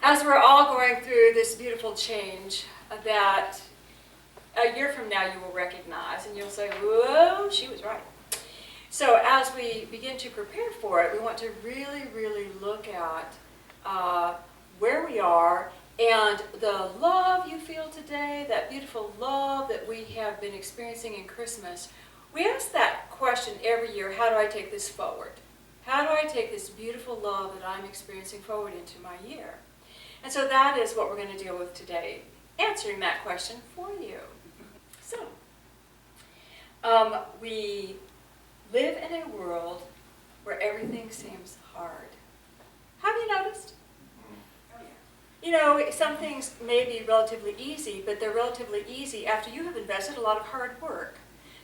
As we're all going through this beautiful change that a year from now you will recognize and you'll say, whoa, she was right. So as we begin to prepare for it, we want to really, really look at where we are and the love you feel today, that beautiful love that we have been experiencing in Christmas. We ask that question every year, how do I take this forward? How do I take this beautiful love that I'm experiencing forward into my year? And so that is what we're going to deal with today, answering that question for you. So, we live in a world where everything seems hard. Have you noticed? You know, some things may be relatively easy, but they're relatively easy after you have invested a lot of hard work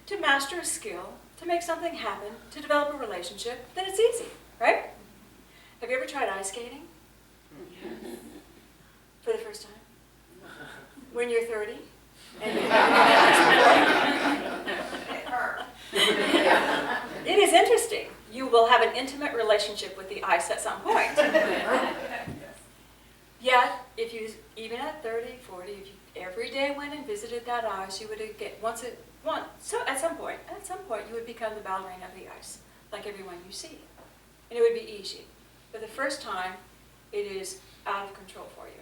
to master a skill, to make something happen, to develop a relationship. Then it's easy, right? Have you ever tried ice skating? For the first time? When you're 30? And it is interesting. You will have an intimate relationship with the ice at some point. Yet, if you, even at 30, 40, if you every day went and visited that ice, you would get so at some point, you would become the ballerina of the ice, like everyone you see. And it would be easy. But the first time, it is out of control for you.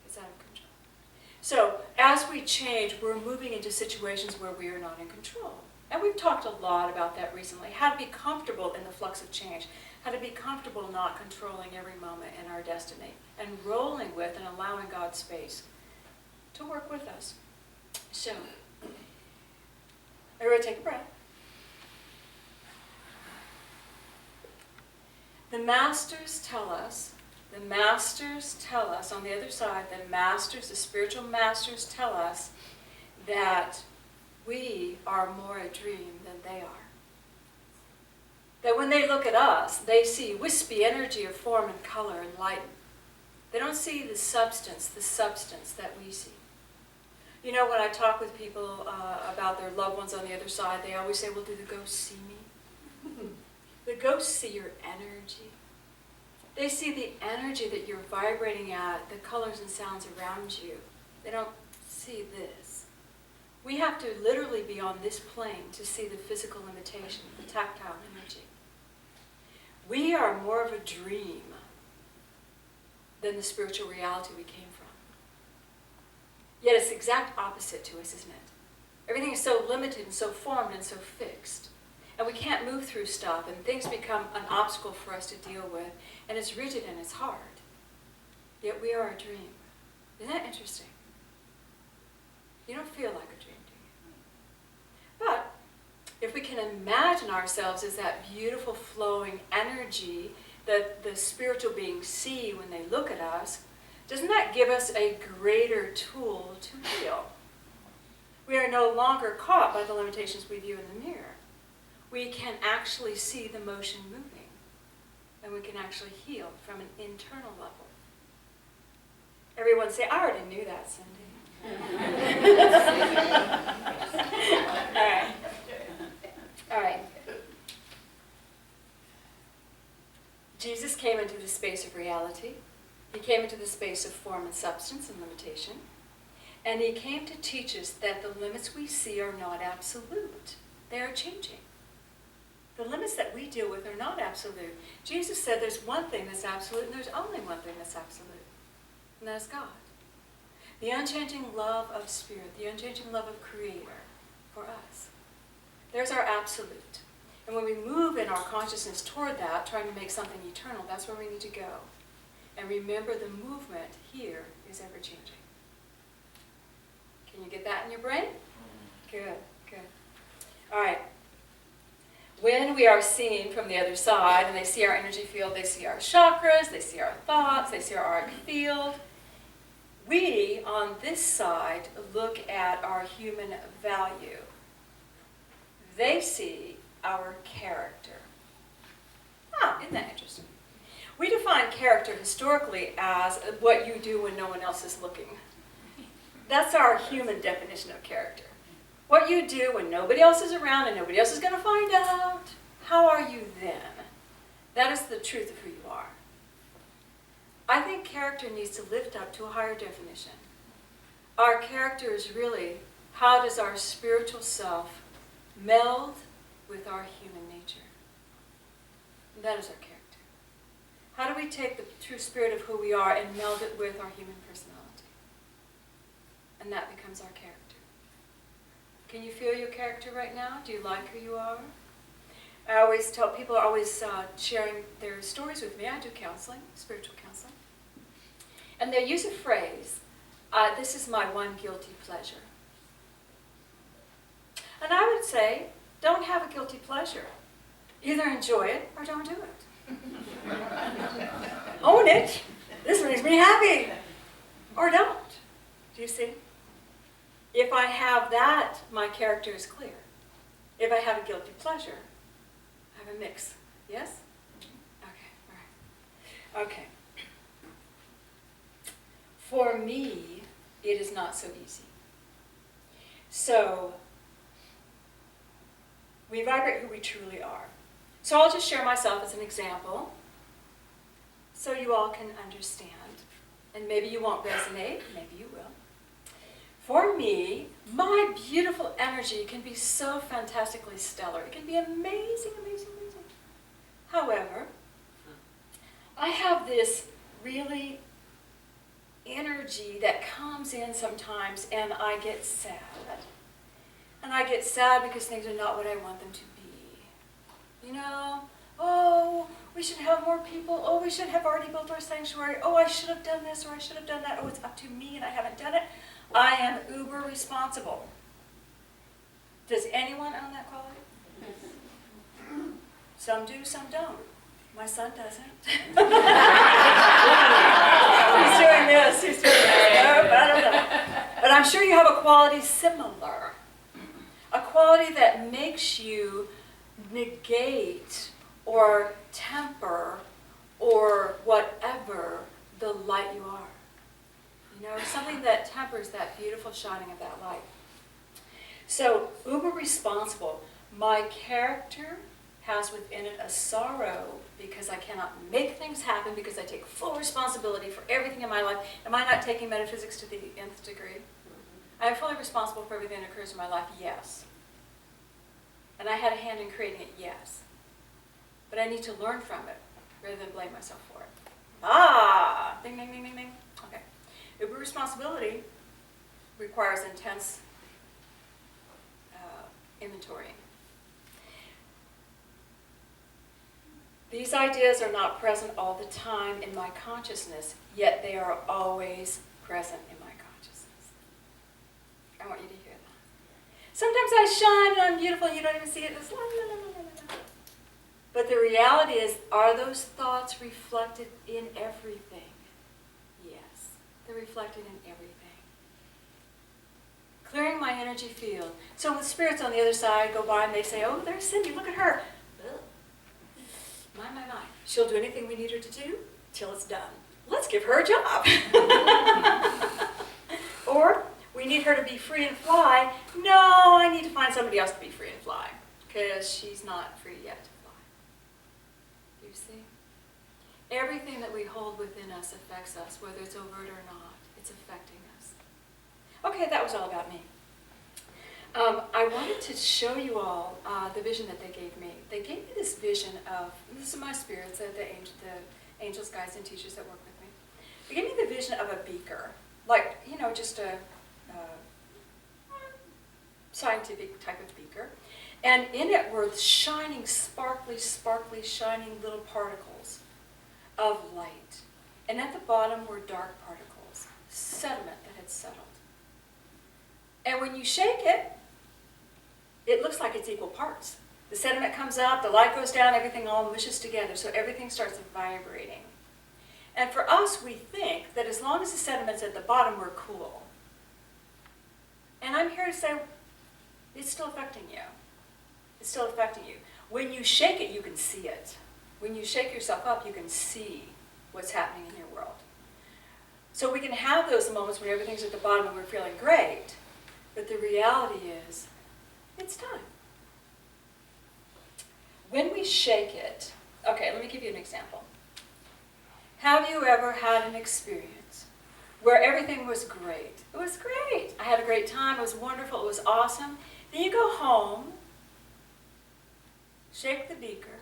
It's out of control. So, as we change, we're moving into situations where we are not in control. And we've talked a lot about that recently, how to be comfortable in the flux of change, how to be comfortable not controlling every moment in our destiny, and rolling with and allowing God's space to work with us. So, everybody take a breath. The masters tell us on the other side, the spiritual masters tell us that we are more a dream than they are. That when they look at us, they see wispy energy of form and color and light. They don't see the substance that we see. You know, when I talk with people about their loved ones on the other side, they always say, well, do the ghosts see me? The ghosts see your energy. They see the energy that you're vibrating at, the colors and sounds around you. They don't see this. We have to literally be on this plane to see the physical limitation, the tactile energy. We are more of a dream than the spiritual reality we came from. Yet it's the exact opposite to us, isn't it? Everything is so limited and so formed and so fixed. And we can't move through stuff, and things become an obstacle for us to deal with, and it's rigid and it's hard. Yet we are a dream. Isn't that interesting? You don't feel like a dream, do you? But if we can imagine ourselves as that beautiful flowing energy that the spiritual beings see when they look at us, doesn't that give us a greater tool to heal? We are no longer caught by the limitations we view in the mirror. We can actually see the motion moving, and we can actually heal from an internal level. Everyone say, I already knew that, Cindy. All right. Jesus came into the space of reality. He came into the space of form and substance and limitation. And he came to teach us that the limits we see are not absolute. They are changing. The limits that we deal with are not absolute. Jesus said there's one thing that's absolute, and there's only one thing that's absolute, and that is God. The unchanging love of Spirit, the unchanging love of Creator for us. There's our absolute. And when we move in our consciousness toward that, trying to make something eternal, that's where we need to go. And remember, the movement here is ever-changing. Can you get that in your brain? Good, good. All right. When we are seen from the other side, and they see our energy field, they see our chakras, they see our thoughts, they see our auric field, we, on this side, look at our human value. They see our character. Isn't that interesting? We define character historically as what you do when no one else is looking. That's our human definition of character. What you do when nobody else is around and nobody else is going to find out. How are you then? That is the truth of who you are. I think think character needs to lift up to a higher definition. Our character is really, how does our spiritual self meld with our human nature? And that is our character. How do we take the true spirit of who we are and meld it with our human personality? And that becomes our character. Can you feel your character right now? Do you like who you are? I always tell people, are always sharing their stories with me. I do counseling, spiritual counseling. And they use a phrase, this is my one guilty pleasure. And I would say, don't have a guilty pleasure. Either enjoy it or don't do it. Own it. This makes me happy. Or don't. Do you see? If I have that, my character is clear. If I have a guilty pleasure, I have a mix. Yes? Okay, all right. Okay. For me, it is not so easy. So, we vibrate who we truly are. So I'll just share myself as an example so you all can understand. And maybe you won't resonate, maybe you will. For me, my beautiful energy can be so fantastically stellar. It can be amazing, amazing, amazing. However, I have this really energy that comes in sometimes and I get sad. And I get sad because things are not what I want them to be. You know, oh, we should have more people. Oh, we should have already built our sanctuary. Oh, I should have done this or I should have done that. Oh, it's up to me and I haven't done it. I am uber responsible. Does anyone own that quality? Some do, some don't. My son doesn't. He's doing this, he's doing that. I don't know. But I'm sure you have a quality similar. A quality that makes you negate or temper or whatever the light you are. You know, something that tempers that beautiful shining of that light. So, uber responsible. My character has within it a sorrow because I cannot make things happen because I take full responsibility for everything in my life. Am I not taking metaphysics to the nth degree? I am fully responsible for everything that occurs in my life, yes. And I had a hand in creating it, yes. But I need to learn from it rather than blame myself for it. Ah! Ding, ding, ding, ding, ding. Okay. Uber responsibility requires intense inventorying. These ideas are not present all the time in my consciousness, yet they are always present in my consciousness. I want you to hear that. Sometimes I shine and I'm beautiful and you don't even see it. It's la, la, la, la, la, la. But the reality is, are those thoughts reflected in everything? Yes, they're reflected in everything. Clearing my energy field. So when spirits on the other side go by and they say, oh, there's Cindy, look at her. My. She'll do anything we need her to do till it's done. Let's give her a job. Or, we need her to be free and fly. No, I need to find somebody else to be free and fly because she's not free yet to fly. Do you see? Everything that we hold within us affects us, whether it's overt or not. It's affecting us. Okay, that was all about me. I wanted to show you all the vision that they gave me. They gave me this vision of, this is my spirits, the angels, guides, and teachers that work with me. They gave me the vision of a beaker, like, you know, just a scientific type of beaker. And in it were shining, sparkly, sparkly, shining little particles of light. And at the bottom were dark particles, sediment that had settled. And when you shake it, it looks like it's equal parts. The sediment comes up, the light goes down, everything all mushes together, so everything starts vibrating. And for us, we think that as long as the sediment's at the bottom, we're cool. And I'm here to say, it's still affecting you. It's still affecting you. When you shake it, you can see it. When you shake yourself up, you can see what's happening in your world. So we can have those moments when everything's at the bottom and we're feeling great, but the reality is, it's time. When we shake it, okay, let me give you an example. Have you ever had an experience where everything was great? It was great. I had a great time. It was wonderful. It was awesome. Then you go home, shake the beaker,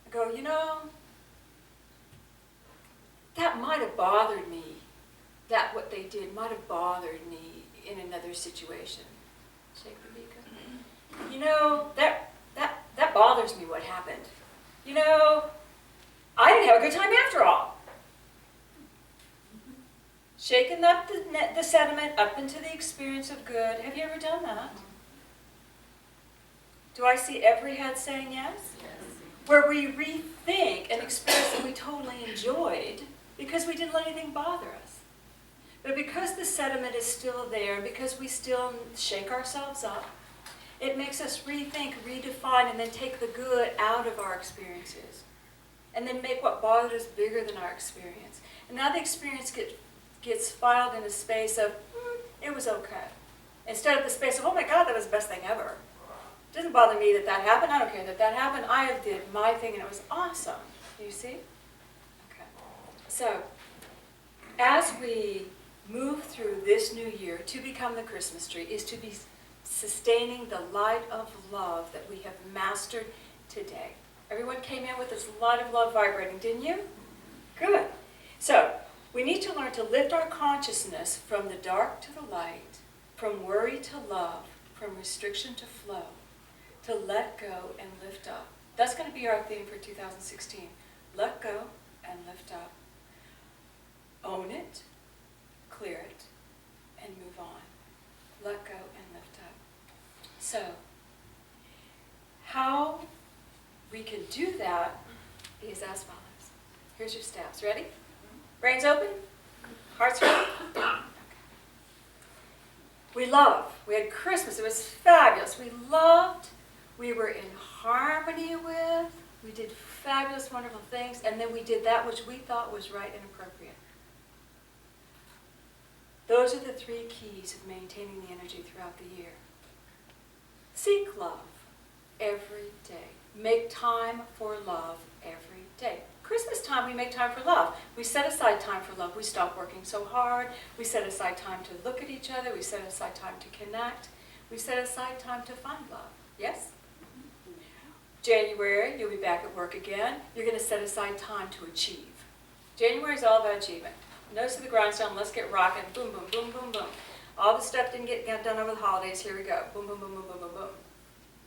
and go, you know, that might have bothered me. That what they did might have bothered me in another situation. Shake the beaker. You know, that bothers me what happened. You know, I didn't have a good time after all. Shaking up the sediment up into the experience of good. Have you ever done that? Do I see every head saying yes? Yes. Where we rethink an experience that we totally enjoyed because we didn't let anything bother us. But because the sediment is still there, because we still shake ourselves up, it makes us rethink, redefine, and then take the good out of our experiences. And then make what bothered us bigger than our experience. And now the experience gets filed in a space of, it was okay. Instead of the space of, oh my God, that was the best thing ever. It doesn't bother me that happened. I don't care that happened. I did my thing and it was awesome. You see? Okay. So, as we move through this new year to become the Christmas tree is to be sustaining the light of love that we have mastered today. Everyone came in with this light of love vibrating, didn't you? Good. So, we need to learn to lift our consciousness from the dark to the light, from worry to love, from restriction to flow, to let go and lift up. That's going to be our theme for 2016. Let go and lift up. Own it, clear it, and move on. Let go and lift up. So, how we can do that is as follows. Here's your steps. Ready? Brains open? Hearts ready? Okay. We love. We had Christmas. It was fabulous. We loved. We were in harmony with. We did fabulous, wonderful things. And then we did that which we thought was right and appropriate. Those are the three keys of maintaining the energy throughout the year. Seek love every day. Make time for love every day. Christmas time, we make time for love. We set aside time for love. We stop working so hard. We set aside time to look at each other. We set aside time to connect. We set aside time to find love. Yes? January, you'll be back at work again. You're going to set aside time to achieve. January is all about achievement. Nose to the grindstone, let's get rocking. Boom, boom, boom, boom, boom. All the stuff didn't get done over the holidays. Here we go. Boom, boom, boom, boom, boom, boom, boom.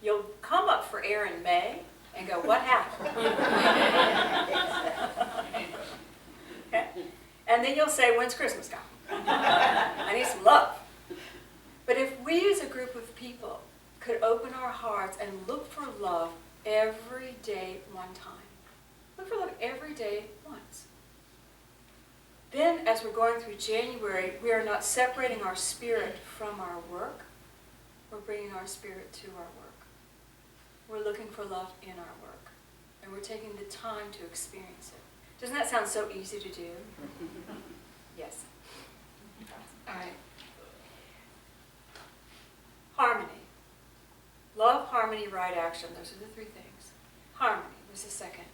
You'll come up for air in May and go, what happened? Okay? And then you'll say, when's Christmas come? I need some love. But if we as a group of people could open our hearts and look for love every day one time. Look for love every day once. Then, as we're going through January, we are not separating our spirit from our work. We're bringing our spirit to our work. We're looking for love in our work. And we're taking the time to experience it. Doesn't that sound so easy to do? Yes. All right. Harmony. Love, harmony, right action. Those are the three things. Harmony was the second.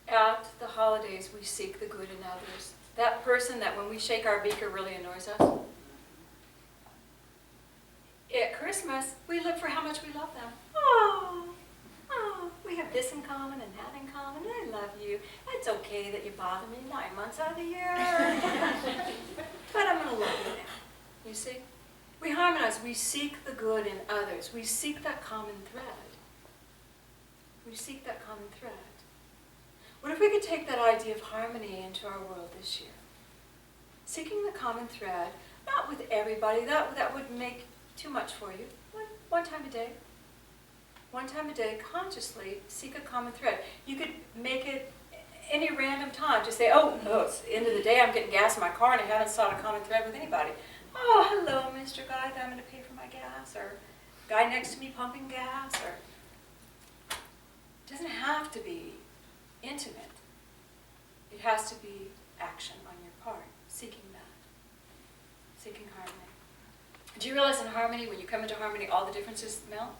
At the holidays, we seek the good in others. That person that when we shake our beaker really annoys us. At Christmas, we look for how much we love them. Oh, we have this in common and that in common. I love you. It's okay that you bother me 9 months out of the year. But I'm going to love you now. You see? We harmonize. We seek the good in others. We seek that common thread. We seek that common thread. What if we could take that idea of harmony into our world this year? Seeking the common thread, not with everybody. That would make too much for you. One time a day. One time a day, consciously seek a common thread. You could make it any random time. Just say, oh, it's the end of the day, I'm getting gas in my car and I haven't sought a common thread with anybody. Oh, hello, Mr. Guy, I'm going to pay for my gas. Or guy next to me pumping gas. Or it doesn't have to be intimate. It has to be action on your part, seeking that, seeking harmony. Do you realize in harmony, when you come into harmony, all the differences melt?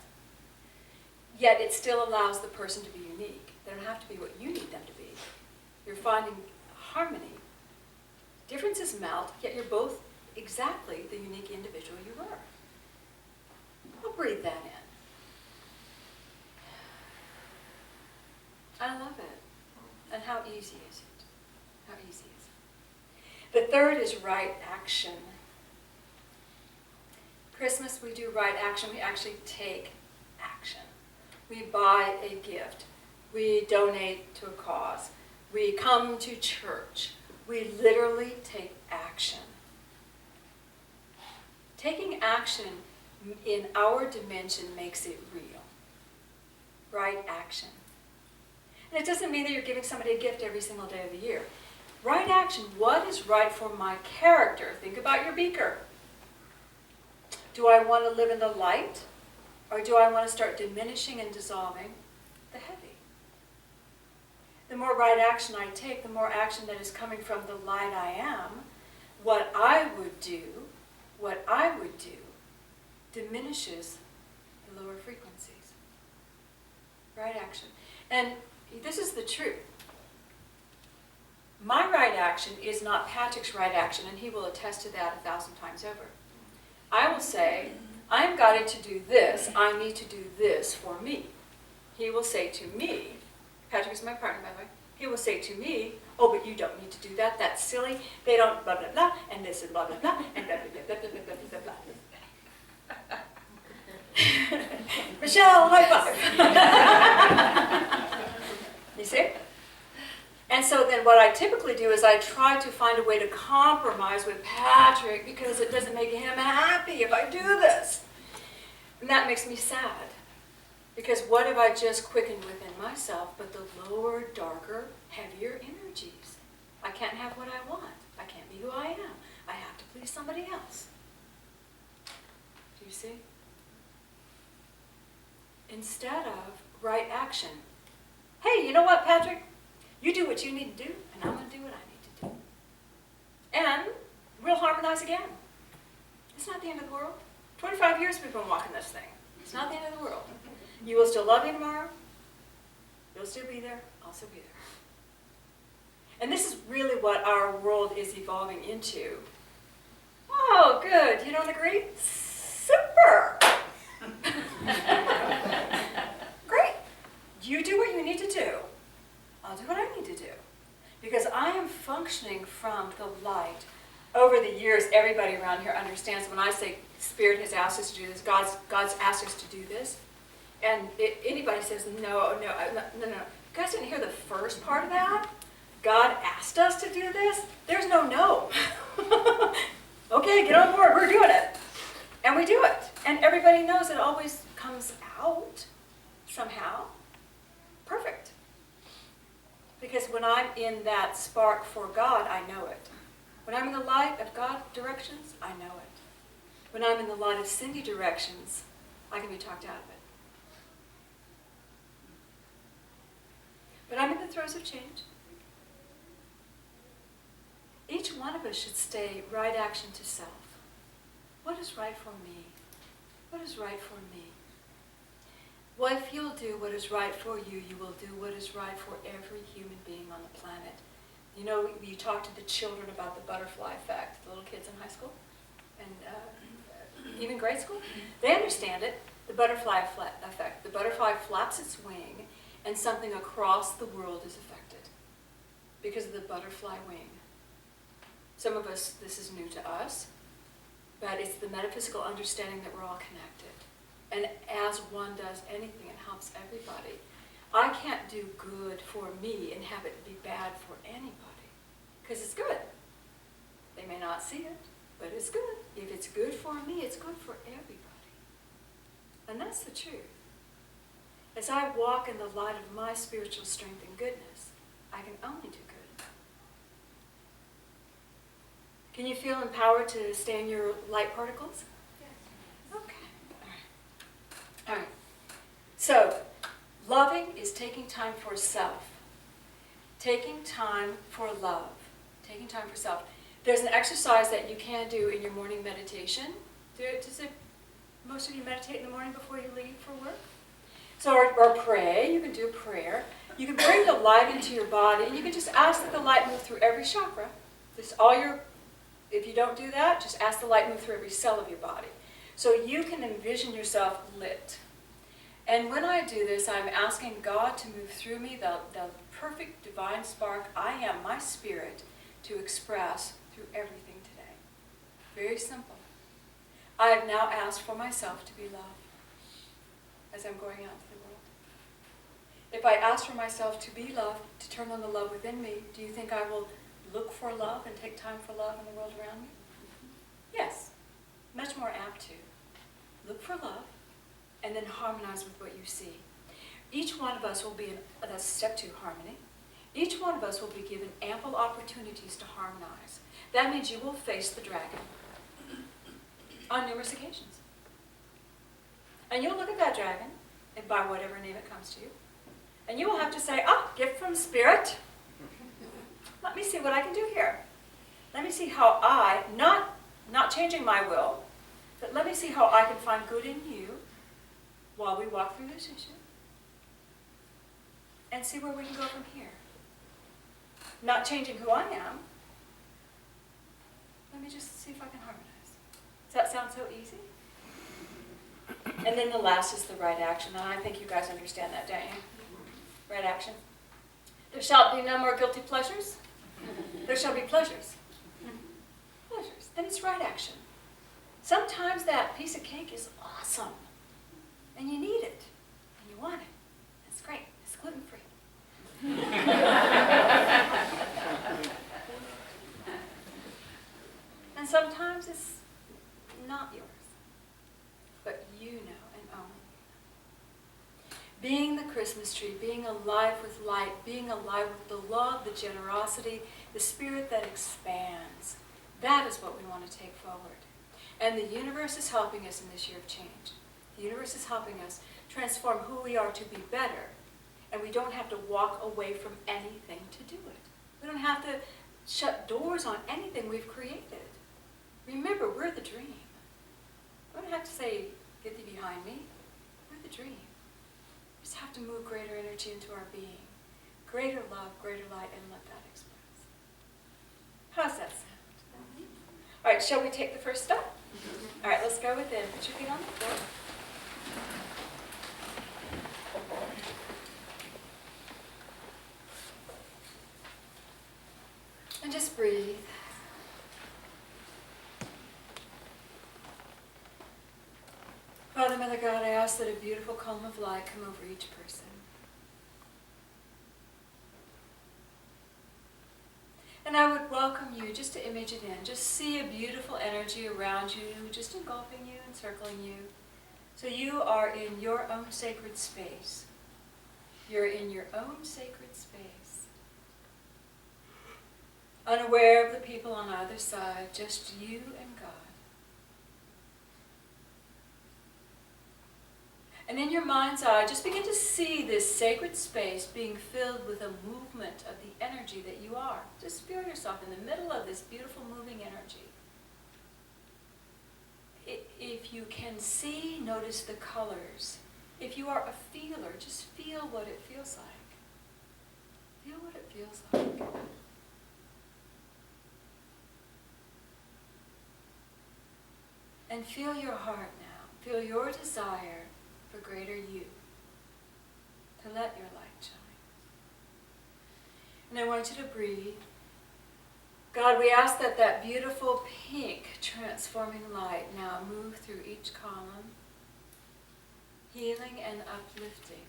Yet it still allows the person to be unique. They don't have to be what you need them to be. You're finding harmony. Differences melt, yet you're both exactly the unique individual you were. I'll breathe that in. I love it. And how easy is it? How easy is it? The third is right action. Christmas, we do right action. We actually take action. We buy a gift. We donate to a cause. We come to church. We literally take action. Taking action in our dimension makes it real. Right action. And it doesn't mean that you're giving somebody a gift every single day of the year. Right action, what is right for my character? Think about your beaker. Do I want to live in the light? Or do I want to start diminishing and dissolving the heavy? The more right action I take, the more action that is coming from the light I am, what I would do diminishes the lower frequencies. Right action. And this is the truth. My right action is not Patrick's right action, and he will attest to that 1,000 times over. I will say, I'm guided to do this, I need to do this for me. He will say to me, Patrick is my partner, by the way, he will say to me, oh, but you don't need to do that, that's silly, they don't blah, blah, blah, and this and blah, blah, blah, and blah, blah, blah, blah, blah, blah, blah, blah. Michelle, high five. You see? And so then what I typically do is I try to find a way to compromise with Patrick because it doesn't make him happy if I do this. And that makes me sad. Because what have I just quickened within myself but the lower, darker, heavier energies? I can't have what I want. I can't be who I am. I have to please somebody else. Do you see? Instead of right action. Hey, you know what, Patrick? You do what you need to do, and I'm going to do what I need to do. And we'll harmonize again. It's not the end of the world. 25 years we've been walking this thing. It's not the end of the world. You will still love me tomorrow. You'll still be there. I'll still be there. And this is really what our world is evolving into. Oh, good. You don't agree? Super. Great. You do what you need to do. I'll do what I need to do. Because I am functioning from the light. Over the years, everybody around here understands when I say Spirit has asked us to do this, God's asked us to do this. And anybody says, no. You guys didn't hear the first part of that? God asked us to do this? There's no. Okay, get on board, we're doing it. And we do it. And everybody knows it always comes out somehow perfect. Because when I'm in that spark for God, I know it. When I'm in the light of God directions, I know it. When I'm in the light of Cindy directions, I can be talked out of it. But I'm in the throes of change. Each one of us should stay right action to self. What is right for me? What is right for me? Well, if you'll do what is right for you, you will do what is right for every human being on the planet. You know, you talk to the children about the butterfly effect, the little kids in high school, and even grade school. They understand it, the butterfly effect. The butterfly flaps its wing, and something across the world is affected because of the butterfly wing. Some of us, this is new to us, but it's the metaphysical understanding that we're all connected. And as one does anything, it helps everybody. I can't do good for me and have it be bad for anybody, because it's good. They may not see it, but it's good. If it's good for me, it's good for everybody. And that's the truth. As I walk in the light of my spiritual strength and goodness, I can only do good. Can you feel empowered to stay in your light particles? Yes. Okay. All right. So, loving is taking time for self. Taking time for love. Taking time for self. There's an exercise that you can do in your morning meditation. Does most of you meditate in the morning before you leave for work? So, or pray. You can do a prayer. You can bring the light into your body, and you can just ask that the light move through every chakra. If you don't do that, just ask the light move through every cell of your body. So you can envision yourself lit. And when I do this, I'm asking God to move through me, the perfect divine spark I am, my spirit, to express through everything today. Very simple. I have now asked for myself to be loved as I'm going out into the world. If I ask for myself to be loved, to turn on the love within me, do you think I will look for love and take time for love in the world around me? Yes, much more apt to. Look for love and then harmonize with what you see. Each one of us will be that's step 2, harmony. Each one of us will be given ample opportunities to harmonize. That means you will face the dragon on numerous occasions. And you'll look at that dragon, and by whatever name it comes to you, and you will have to say, gift from Spirit. Let me see what I can do here. Let me see how not changing my will, but let me see how I can find good in you while we walk through this issue and see where we can go from here. Not changing who I am. Let me just see if I can harmonize. Does that sound so easy? And then the last is the right action, and I think you guys understand that, don't you? Right action. There shall be no more guilty pleasures. There shall be pleasures. Pleasures. Then it's right action. Sometimes that piece of cake is awesome, and you need it, and you want it. It's great. It's gluten-free. And sometimes it's not yours, but you know and own. Being the Christmas tree, being alive with light, being alive with the love, the generosity, the spirit that expands, that is what we want to take forward. And the universe is helping us in this year of change. The universe is helping us transform who we are to be better. And we don't have to walk away from anything to do it. We don't have to shut doors on anything we've created. Remember, we're the dream. We don't have to say, get thee behind me. We're the dream. We just have to move greater energy into our being. Greater love, greater light, and let that express. How's that sound? All right, shall we take the first step? All right, let's go within. Put your feet on the floor. And just breathe. Father, Mother God, I ask that a beautiful column of light come over each person. And I would welcome you just to image it in. Just see a beautiful energy around you, just engulfing you, encircling you. So you are in your own sacred space. You're in your own sacred space. Unaware of the people on either side, just you and God. And in your mind's eye, just begin to see this sacred space being filled with a movement of the energy that you are. Just feel yourself in the middle of this beautiful moving energy. If you can see, notice the colors. If you are a feeler, just feel what it feels like. Feel what it feels like. And feel your heart now. Feel your desire for greater you, to let your light shine. And I want you to breathe. God, we ask that that beautiful pink transforming light now move through each column, healing and uplifting.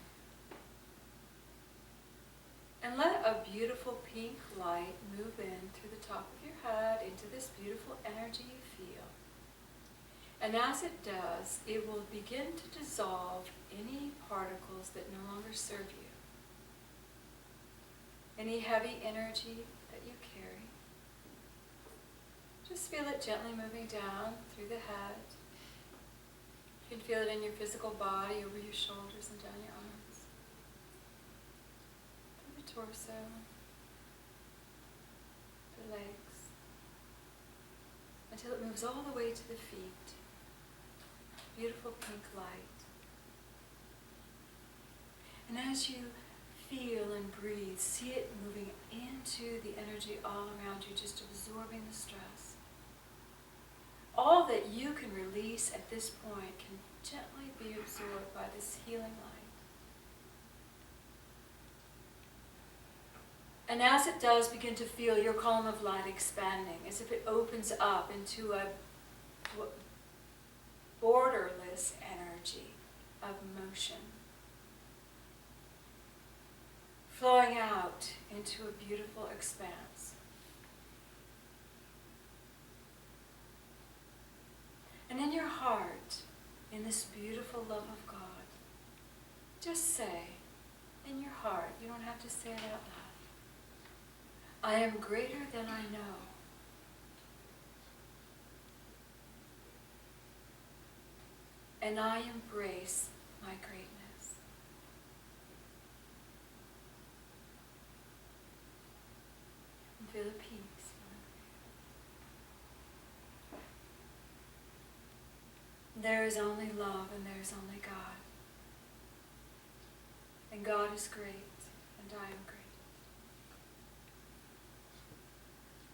And let a beautiful pink light move in through the top of your head into this beautiful energy you feel. And as it does, it will begin to dissolve any particles that no longer serve you. Any heavy energy that you carry. Just feel it gently moving down through the head. You can feel it in your physical body, over your shoulders and down your arms. Through the torso, the legs, until it moves all the way to the feet. Beautiful pink light. And as you feel and breathe. See it moving into the energy all around you, just absorbing the stress. All that you can release at this point can gently be absorbed by this healing light. And as it does, begin to feel your column of light expanding, as if it opens up into a borderless energy of motion, flowing out into a beautiful expanse. And in your heart, in this beautiful love of God, just say, in your heart, you don't have to say it out loud, I am greater than I know. And I embrace my greatness. And feel the peace. There is only love and there is only God. And God is great and I am great.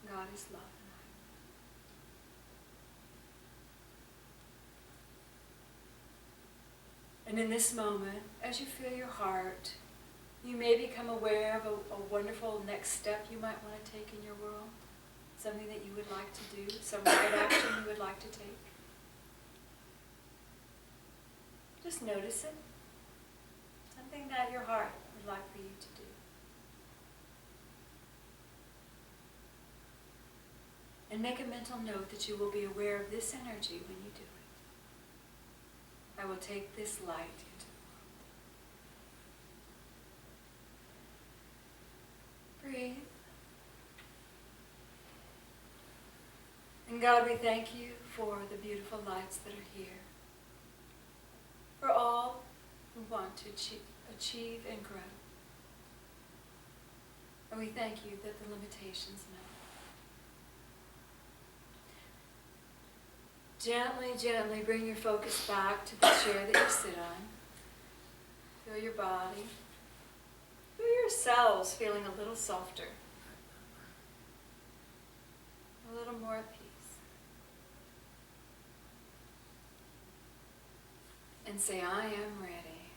God is love and I am. And in this moment, as you feel your heart, you may become aware of a wonderful next step you might want to take in your world. Something that you would like to do, some right action you would like to take. Just notice it. Something that your heart would like for you to do. And make a mental note that you will be aware of this energy when you do it. I will take this light into the world. Breathe. And God, we thank you for the beautiful lights that are here. For all who want to achieve and grow. And we thank you that the limitations melt. Gently, gently bring your focus back to the chair that you sit on. Feel your body. Feel yourselves feeling a little softer. A little more at peace. And say, I am ready.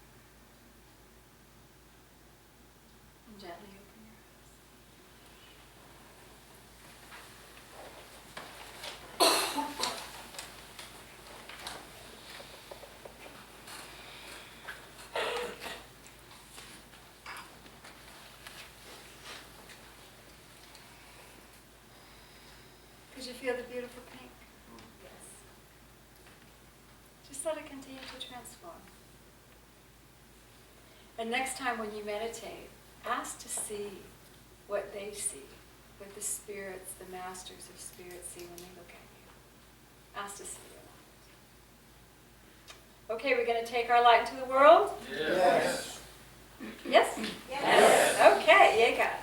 And gently open your eyes. Could you feel the beautiful pink? Yes. Just let it continue to transform. And next time when you meditate, ask to see what they see, what the spirits, the masters of spirits see when they look at you. Ask to see your light. Okay, we're going to take our light into the world? Yes. Yes? Yes. Okay, you got it.